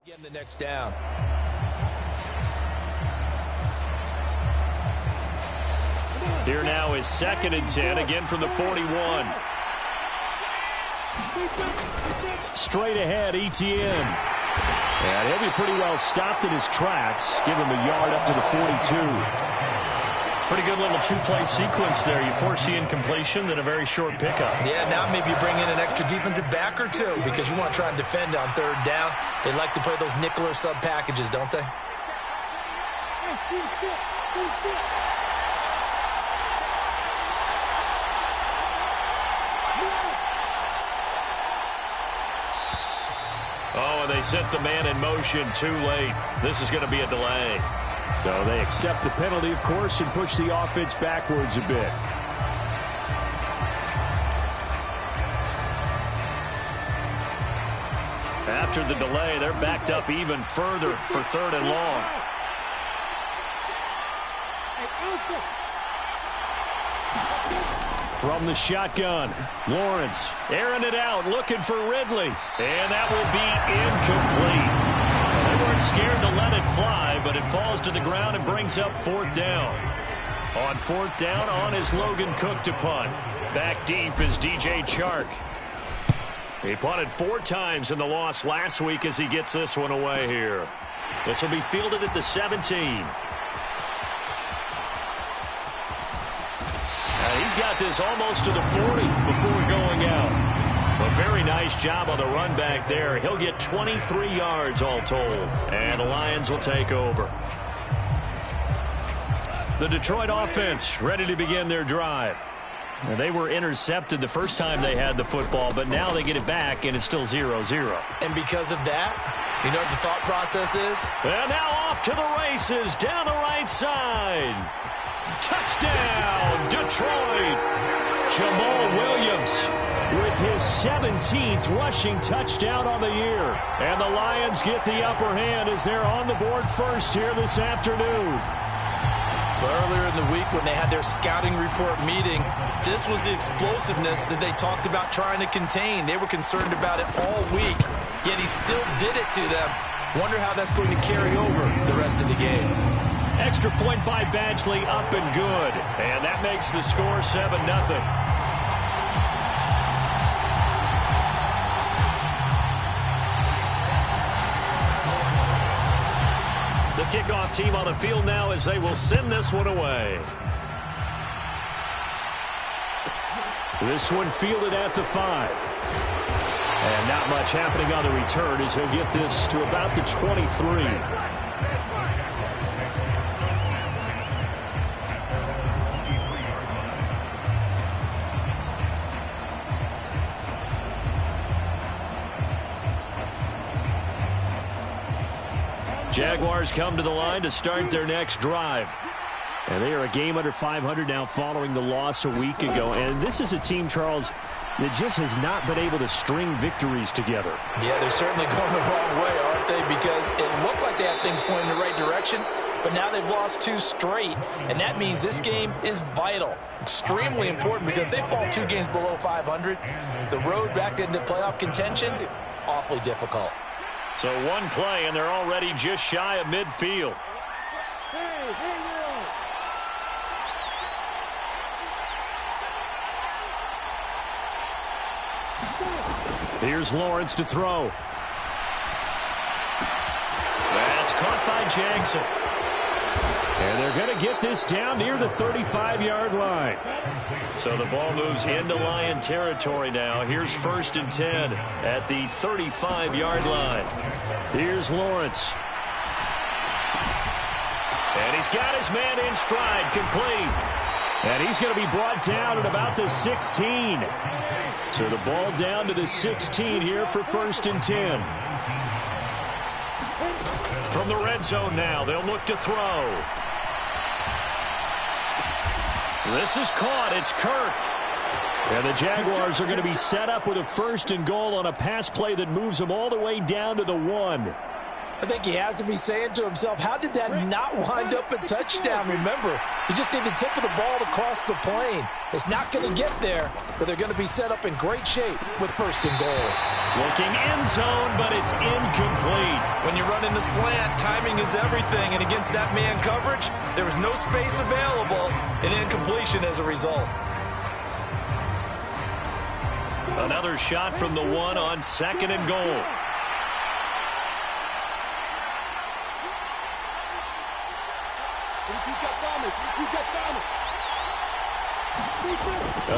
Getting the next down. Here now is 2nd and 10, again from the 41. Straight ahead, ETN. And he'll be pretty well stopped in his tracks. Give him a yard up to the 42. Pretty good little two-play sequence there. You force the incompletion, then a very short pickup. Yeah, now maybe you bring in an extra defensive back or two because you want to try and defend on 3rd down. They like to play those nickel or sub packages, don't they? Oh, and they set the man in motion too late. This is going to be a delay. So they accept the penalty, of course, and push the offense backwards a bit. After the delay, they're backed up even further for 3rd and long. From the shotgun, Lawrence airing it out, looking for Ridley. And that will be incomplete. They weren't scared to let it fly, but it falls to the ground and brings up 4th down. On 4th down, on is Logan Cook to punt. Back deep is DJ Chark. He punted 4 times in the loss last week as he gets this one away here. This will be fielded at the 17. He's got this almost to the 40 before going out. A very nice job on the run back there. He'll get 23 yards all told. And the Lions will take over. The Detroit offense ready to begin their drive. And they were intercepted the first time they had the football, but now they get it back, and it's still 0-0. And because of that, you know what the thought process is? And now off to the races down the right side. Touchdown, Detroit. Jamal Williams with his 17th rushing touchdown on the year. And the Lions get the upper hand as they're on the board first here this afternoon. Earlier in the week when they had their scouting report meeting, this was the explosiveness that they talked about trying to contain. They were concerned about it all week, yet he still did it to them. Wonder how that's going to carry over the rest of the game. Extra point by Badgley, up and good. And that makes the score 7-0. The kickoff team on the field now as they will send this one away. This one fielded at the 5. And not much happening on the return as he'll get this to about the 23. Jaguars come to the line to start their next drive. And they are a game under 500 now following the loss a week ago. And this is a team, Charles, that just has not been able to string victories together. Yeah, they're certainly going the wrong way, aren't they? Because it looked like they had things going in the right direction, but now they've lost 2 straight. And that means this game is vital, extremely important, because if they fall 2 games below 500, the road back into playoff contention, awfully difficult. So one play, and they're already just shy of midfield. Here's Lawrence to throw. That's caught by Jackson. And they're going to get this down near the 35-yard line. So the ball moves into Lion territory now. Here's 1st and 10 at the 35-yard line. Here's Lawrence. And he's got his man in stride, complete. And he's going to be brought down at about the 16. So the ball down to the 16 here for 1st and 10. From the red zone now, they'll look to throw. This is caught. It's Kirk. And the Jaguars are going to be set up with a 1st and goal on a pass play that moves them all the way down to the 1. I think he has to be saying to himself, how did that not wind up a touchdown? Remember, he just need the tip of the ball to cross the plane. It's not going to get there, but they're going to be set up in great shape with 1st and goal. Looking end zone, but it's incomplete. When you run into slant, timing is everything, and against that man coverage, there was no space available, and incompletion as a result. Another shot from the 1 on 2nd and goal.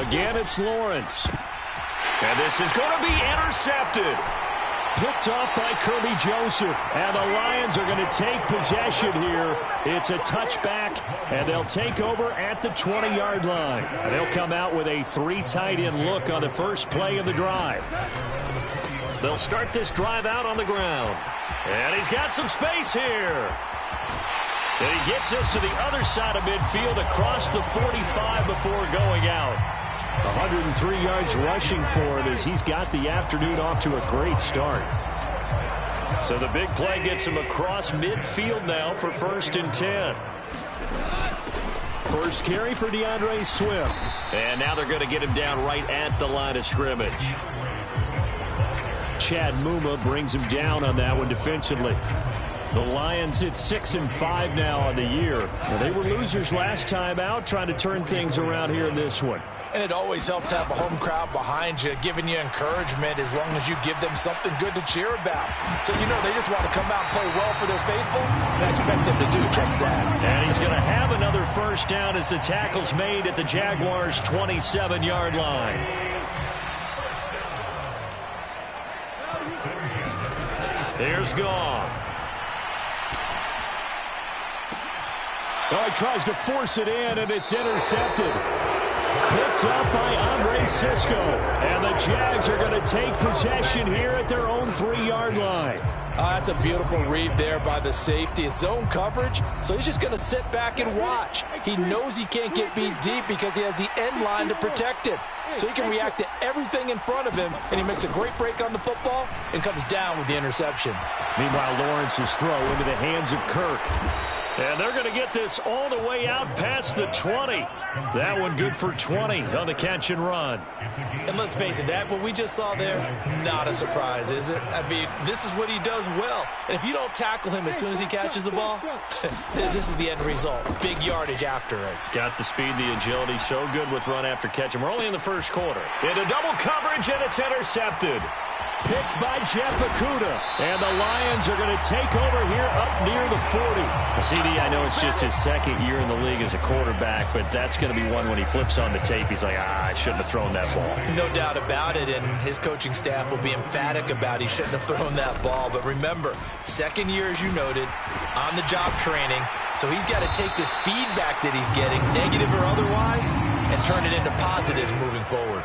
Again, it's Lawrence. And this is going to be intercepted. Picked off by Kirby Joseph. And the Lions are going to take possession here. It's a touchback, and they'll take over at the 20-yard line. And they'll come out with a 3 tight end look on the first play of the drive. They'll start this drive out on the ground. And he's got some space here. And he gets us to the other side of midfield across the 45 before going out. 103 yards rushing for him as he's got the afternoon off to a great start. So the big play gets him across midfield now for 1st and 10. First carry for DeAndre Swift. And now they're going to get him down right at the line of scrimmage. Chad Muma brings him down on that one defensively. The Lions at 6-5 now on the year. Well, they were losers last time out, trying to turn things around here in this one. And it always helps to have a home crowd behind you, giving you encouragement as long as you give them something good to cheer about. So, you know, they just want to come out and play well for their faithful, and I expect them to do just that. And he's going to have another first down as the tackle's made at the Jaguars' 27-yard line. Here's Goff. Oh, he tries to force it in, and it's intercepted. Picked up by Andre Cisco. And the Jags are going to take possession here at their own 3-yard line. That's a beautiful read there by the safety. It's zone coverage, so he's just going to sit back and watch. He knows he can't get beat deep because he has the end line to protect him. So he can react to everything in front of him, and he makes a great break on the football and comes down with the interception. Meanwhile, Lawrence's throw into the hands of Kirk. And they're going to get this all the way out past the 20. That one good for 20 on the catch and run. And let's face it, that what we just saw there, not a surprise, is it? I mean, this is what he does well. And if you don't tackle him as soon as he catches the ball, this is the end result. Big yardage after it. Got the speed, the agility, so good with run after catch. And we're only in the first quarter. Into double coverage, and it's intercepted. Picked by Jeff Okudah. And the Lions are going to take over here up near the 40. CD, I know it's just his second year in the league as a quarterback, but that's going to be one when he flips on the tape. He's like, I shouldn't have thrown that ball. No doubt about it, and his coaching staff will be emphatic about he shouldn't have thrown that ball. But remember, second year, as you noted, on-the-job training. So he's got to take this feedback that he's getting, negative or otherwise, and turn it into positives moving forward.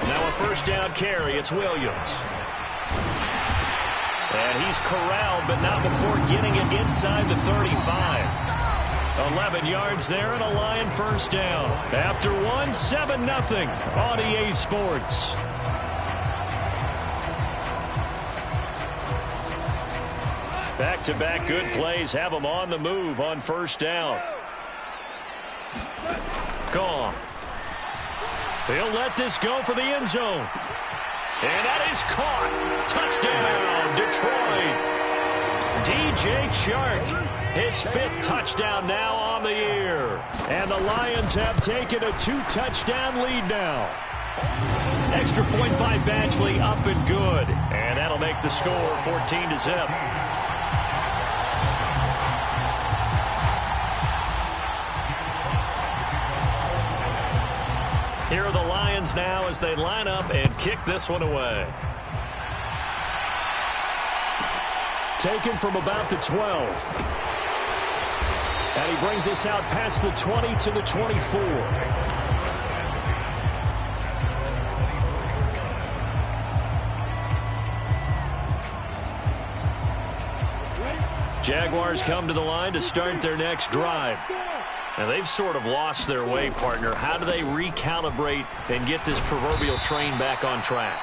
Now a first down carry. It's Williams. And he's corralled, but not before getting it inside the 35. 11 yards there and a Lion first down. After one, 7-0 on EA Sports. Back-to-back good plays have them on the move on first down. Gone. He'll let this go for the end zone. And that is caught. Touchdown, Detroit. DJ Chark, his 5th touchdown now on the year. And the Lions have taken a 2-touchdown lead now. Extra point by Batchley, up and good. And that'll make the score 14-0. Here are the Lions now as they line up and kick this one away. Taken from about the 12. And he brings us out past the 20 to the 24. Jaguars come to the line to start their next drive. And they've sort of lost their way, partner. How do they recalibrate and get this proverbial train back on track?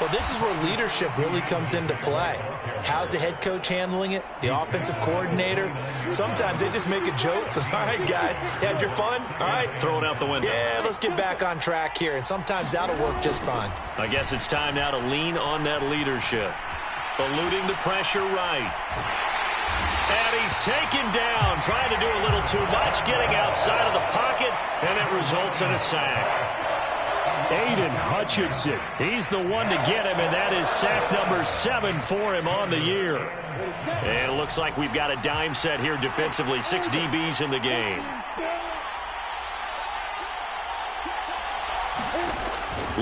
Well, this is where leadership really comes into play. How's the head coach handling it? The offensive coordinator? Sometimes they just make a joke. All right, guys, you had your fun? All right. Throw it out the window. Yeah, let's get back on track here. And sometimes that'll work just fine. I guess it's time now to lean on that leadership. Eluding the pressure right. And he's taken down, trying to do a little too much, getting outside of the pocket, and it results in a sack. Aiden Hutchinson, he's the one to get him, and that is sack number 7 for him on the year. And it looks like we've got a dime set here defensively. 6 DBs in the game.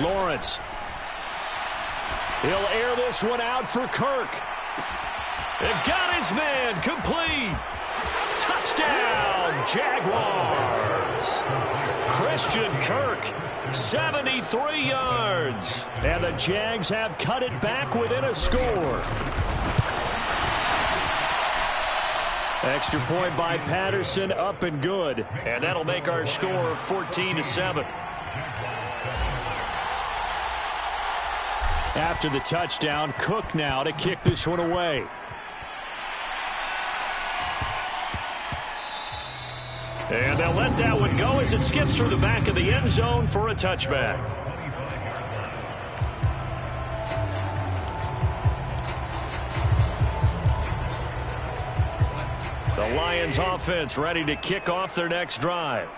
Lawrence. He'll air this one out for Kirk. They've got his man complete. Touchdown, Jaguars. Christian Kirk, 73 yards. And the Jags have cut it back within a score. Extra point by Patterson, up and good. And that'll make our score 14-7. After the touchdown, Cook now to kick this one away. And they'll let that one go as it skips through the back of the end zone for a touchback. The Lions offense ready to kick off their next drive.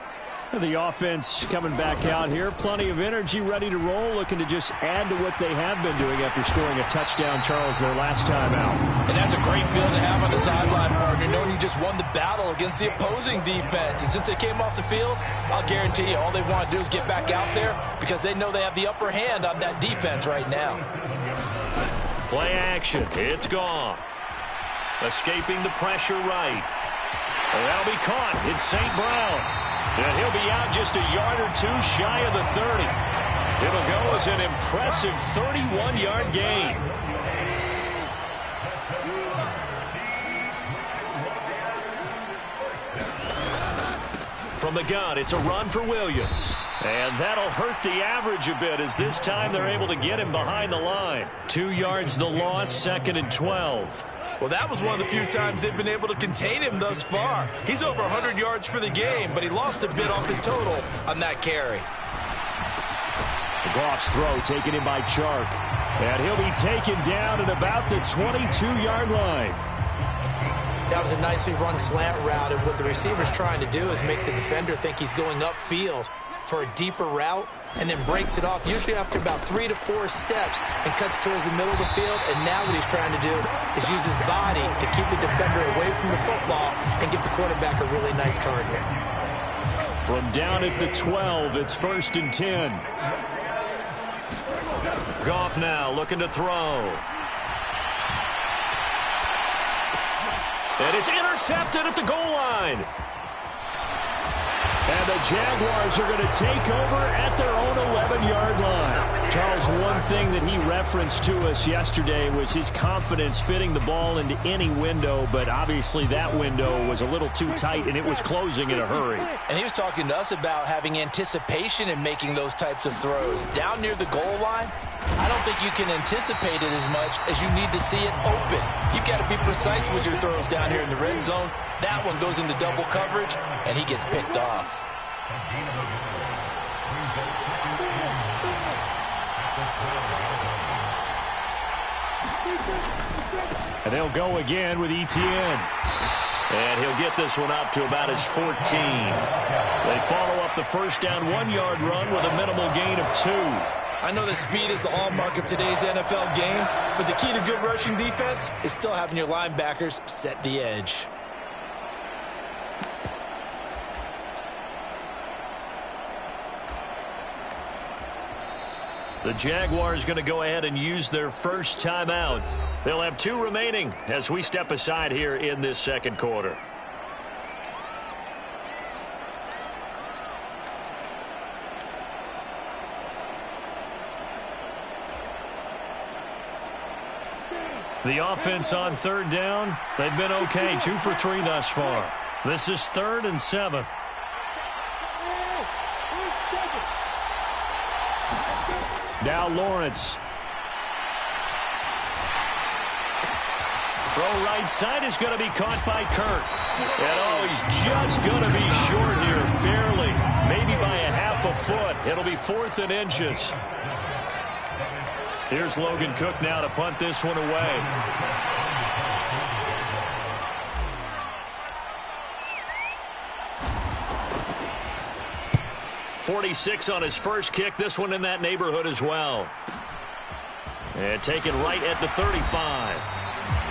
The offense coming back out here. Plenty of energy, ready to roll, looking to just add to what they have been doing after scoring a touchdown, Charles, their last time out. And that's a great feeling to have on the sideline, partner, knowing you just won the battle against the opposing defense. And since they came off the field, I'll guarantee you all they want to do is get back out there because they know they have the upper hand on that defense right now. Play action. It's Goff. Escaping the pressure right. And that'll be caught. It's St. Brown. And he'll be out just a yard or two shy of the 30. It'll go as an impressive 31-yard gain. From the gun, it's a run for Williams. And that'll hurt the average a bit as this time they're able to get him behind the line. 2 yards the loss, 2nd and 12. Well, that was one of the few times they've been able to contain him thus far. He's over 100 yards for the game, but he lost a bit off his total on that carry. Goff's throw taken in by Chark. And he'll be taken down at about the 22-yard line. That was a nicely run slant route, and what the receiver's trying to do is make the defender think he's going upfield for a deeper route, and then breaks it off, usually after about 3 to 4 steps, and cuts towards the middle of the field. And now what he's trying to do is use his body to keep the defender away from the football and give the quarterback a really nice target. From down at the 12, it's 1st and 10. Goff now looking to throw. And it's intercepted at the goal line. And the Jaguars are going to take over at their own 11-yard line. Charles, one thing that he referenced to us yesterday was his confidence fitting the ball into any window, but obviously that window was a little too tight, and it was closing in a hurry. And he was talking to us about having anticipation in making those types of throws. Down near the goal line, I don't think you can anticipate it as much as you need to see it open. You've got to be precise with your throws down here in the red zone. That one goes into double coverage, and he gets picked off. And they'll go again with Etienne. And he'll get this one up to about his 14. They follow up the first down 1-yard run with a minimal gain of 2. I know that speed is the hallmark of today's NFL game, but the key to good rushing defense is still having your linebackers set the edge. The Jaguars going to go ahead and use their first timeout. They'll have 2 remaining as we step aside here in this second quarter. The offense on 3rd down, they've been okay. 2 for 3 thus far. This is 3rd and 7. Now Lawrence. Throw right side is going to be caught by Kirk. And, oh, he's just going to be short here, barely. Maybe by a half a foot. It'll be 4th and inches. Here's Logan Cook now to punt this one away. .46 on his first kick. This one in that neighborhood as well. And taken right at the 35.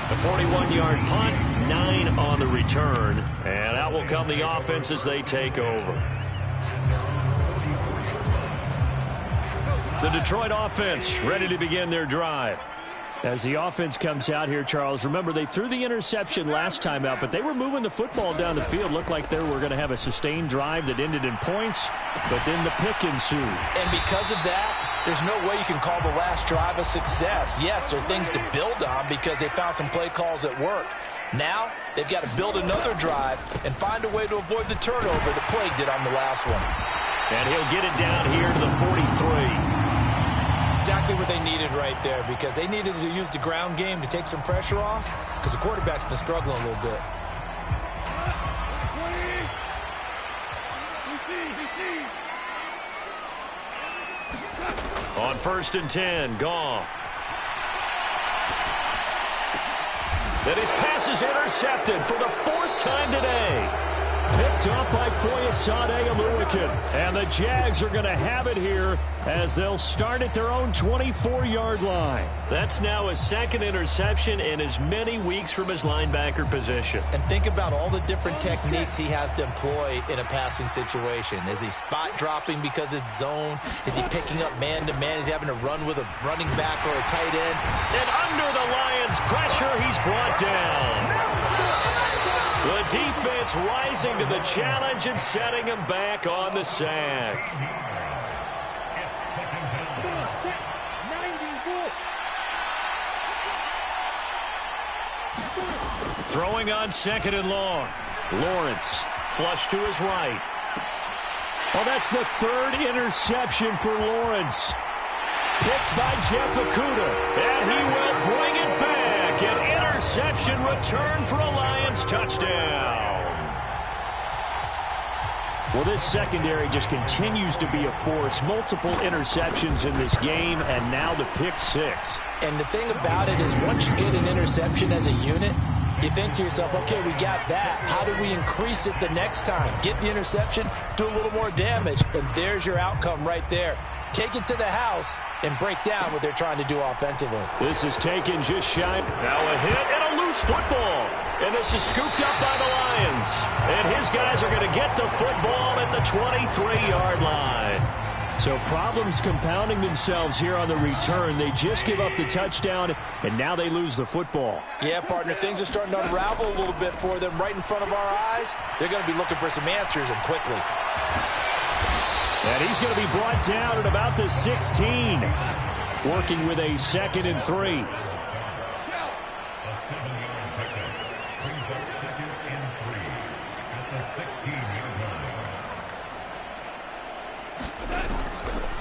A 41-yard punt, 9 on the return. And out will come the offense as they take over. The Detroit offense ready to begin their drive. As the offense comes out here, Charles, remember they threw the interception last time out, but they were moving the football down the field. Looked like they were going to have a sustained drive that ended in points, but then the pick ensued. And because of that, there's no way you can call the last drive a success. Yes, there are things to build on because they found some play calls that work. Now, they've got to build another drive and find a way to avoid the turnover that Plague did on the last one. And he'll get it down here to the 43. Exactly what they needed right there because they needed to use the ground game to take some pressure off because the quarterback's been struggling a little bit. On 1st and 10, Goff. That his pass is intercepted for the 4th time today. Picked up by Foyesade Oluwakin. And the Jags are going to have it here as they'll start at their own 24-yard line. That's now his 2nd interception in as many weeks from his linebacker position. And think about all the different techniques he has to employ in a passing situation. Is he spot dropping because it's zone? Is he picking up man-to-man? Is he having to run with a running back or a tight end? And under the Lions' pressure, he's brought down. The defense rising to the challenge and setting him back on the sack. Throwing on 2nd and long. Lawrence, flush to his right. Well, that's the 3rd interception for Lawrence. Picked by Jeff Okudah. And he will bring it back. An interception return for a Lions touchdown. Well, this secondary just continues to be a force. Multiple interceptions in this game, and now the pick 6. And the thing about it is once you get an interception as a unit, you think to yourself, okay, we got that. How do we increase it the next time? Get the interception, do a little more damage, and there's your outcome right there. Take it to the house and break down what they're trying to do offensively. This is taken just shy. Now a hit and a loose football. And this is scooped up by the Lions. And his guys are going to get the football at the 23-yard line. So problems compounding themselves here on the return. They just give up the touchdown, and now they lose the football. Yeah, partner, things are starting to unravel a little bit for them right in front of our eyes. They're going to be looking for some answers, and quickly. And he's going to be brought down at about the 16. Working with a 2nd and 3.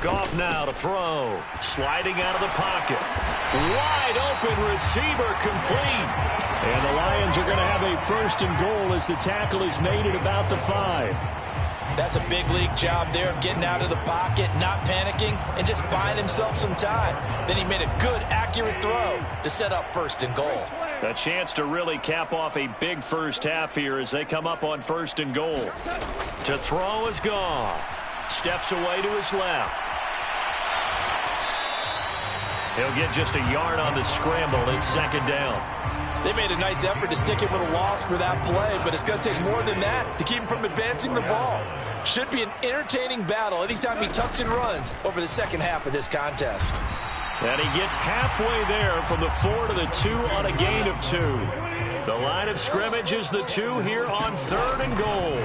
Goff now to throw. Sliding out of the pocket. Wide open receiver complete. And the Lions are going to have a 1st and goal as the tackle is made at about the 5. That's a big league job there of getting out of the pocket, not panicking, and just buying himself some time. Then he made a good, accurate throw to set up 1st and goal. A chance to really cap off a big first half here as they come up on 1st and goal. To throw is Goff. Steps away to his left. He'll get just a yard on the scramble at 2nd down. They made a nice effort to stick him with a loss for that play, but it's going to take more than that to keep him from advancing the ball. Should be an entertaining battle anytime he tucks and runs over the second half of this contest. And he gets halfway there from the 4 to the 2 on a gain of 2. The line of scrimmage is the 2 here on 3rd and goal.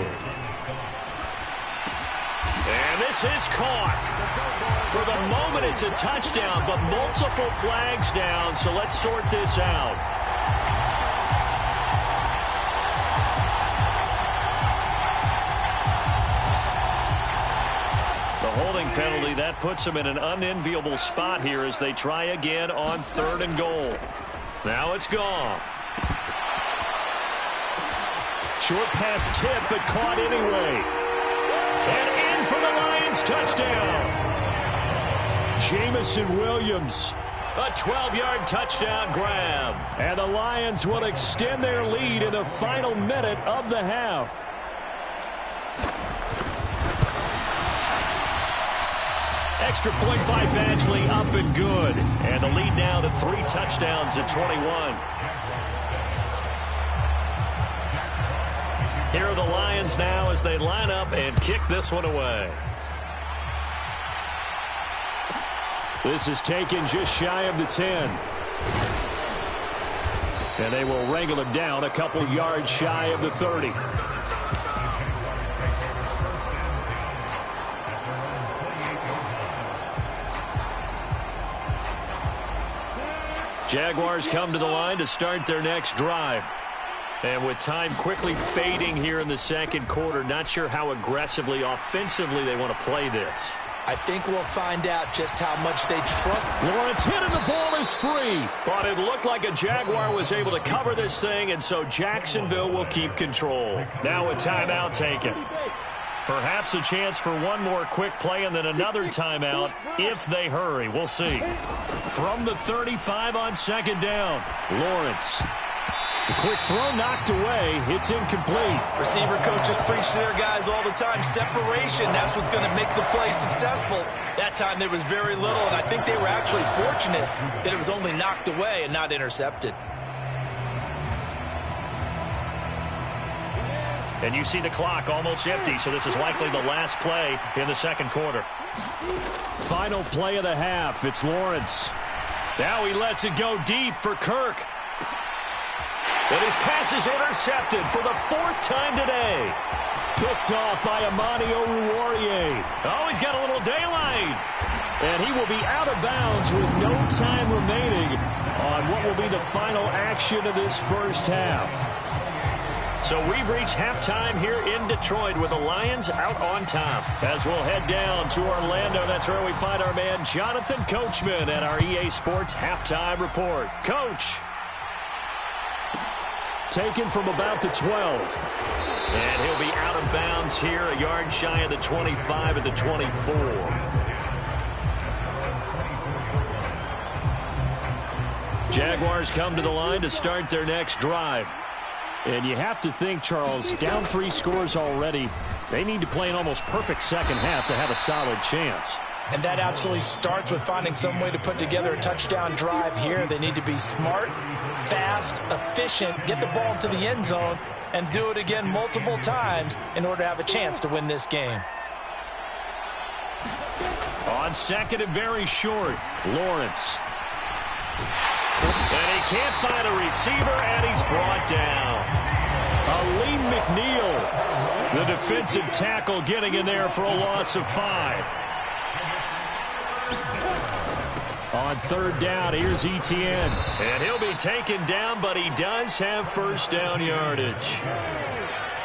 And this is caught. For the moment, it's a touchdown, but multiple flags down, so let's sort this out. The holding penalty, that puts them in an unenviable spot here as they try again on 3rd and goal. Now it's Goff. Short pass tip, but caught anyway. And in for the Lions touchdown. Jamison Williams. A 12-yard touchdown grab. And the Lions will extend their lead in the final minute of the half. Extra point by Badgley, up and good. And the lead now to 3 touchdowns at 21. Here are the Lions now as they line up and kick this one away. This is taken just shy of the 10. And they will wrangle him down a couple yards shy of the 30. Jaguars come to the line to start their next drive. And with time quickly fading here in the second quarter, not sure how aggressively, offensively they want to play this. I think we'll find out just how much they trust. Lawrence hit and the ball is free. But it looked like a Jaguar was able to cover this thing, and so Jacksonville will keep control. Now a timeout taken. Perhaps a chance for one more quick play and then another timeout if they hurry. We'll see. From the 35 on second down, Lawrence. The quick throw knocked away. It's incomplete. Receiver coaches preach to their guys all the time. Separation, that's what's going to make the play successful. That time there was very little, and I think they were actually fortunate that it was only knocked away and not intercepted. And you see the clock almost empty, so this is likely the last play in the second quarter. Final play of the half. It's Lawrence. Now he lets it go deep for Kirk. And his pass is intercepted for the 4th time today. Picked off by Amani Oruwariye. Oh, he's got a little daylight. And he will be out of bounds with no time remaining on what will be the final action of this first half. So we've reached halftime here in Detroit with the Lions out on top. As we'll head down to Orlando, that's where we find our man Jonathan Coachman at our EA Sports Halftime Report. Coach. Taken from about the 12. And he'll be out of bounds here, a yard shy of the 25 at the 24. Jaguars come to the line to start their next drive. And you have to think, Charles, down 3 scores already. They need to play an almost perfect second half to have a solid chance. And that absolutely starts with finding some way to put together a touchdown drive here. They need to be smart, fast, efficient, get the ball to the end zone, and do it again multiple times in order to have a chance to win this game. On second and very short, Lawrence. And he can't find a receiver, and he's brought down. Aleem McNeil. The defensive tackle getting in there for a loss of 5. On third down, here's Etienne. And he'll be taken down, but he does have first down yardage.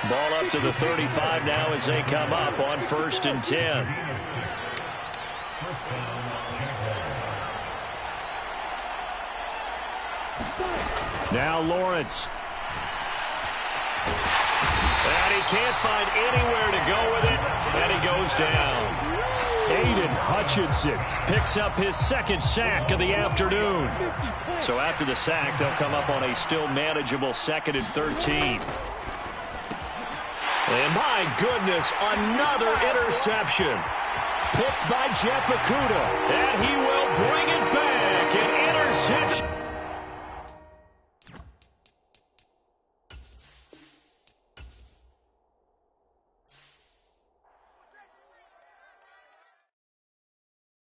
Ball up to the 35 now as they come up on 1st and 10. Now Lawrence. And he can't find anywhere to go with it, and he goes down. Aiden Hutchinson picks up his 2nd sack of the afternoon. So after the sack, they'll come up on a still manageable 2nd and 13. And my goodness, another interception. Picked by Jeff Okudah. And he will bring it back. An interception.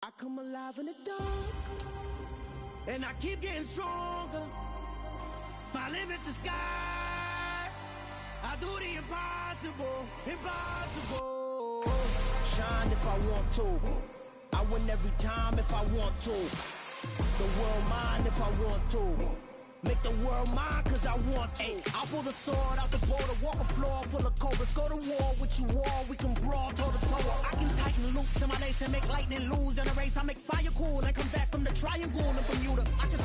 I come alive in the dark, and I keep getting stronger. My limit's the sky. I do the impossible, impossible. Shine if I want to. I win every time if I want to. The world mine if I want to. Make the world mine cause I want to. I'll pull the sword out the border, walk a floor full of cobras. Go to war with you all, we can brawl toe to toe. I can tighten loops in my lace and make lightning lose in a race. I make fire cool and come back from the triangle and Bermuda. I can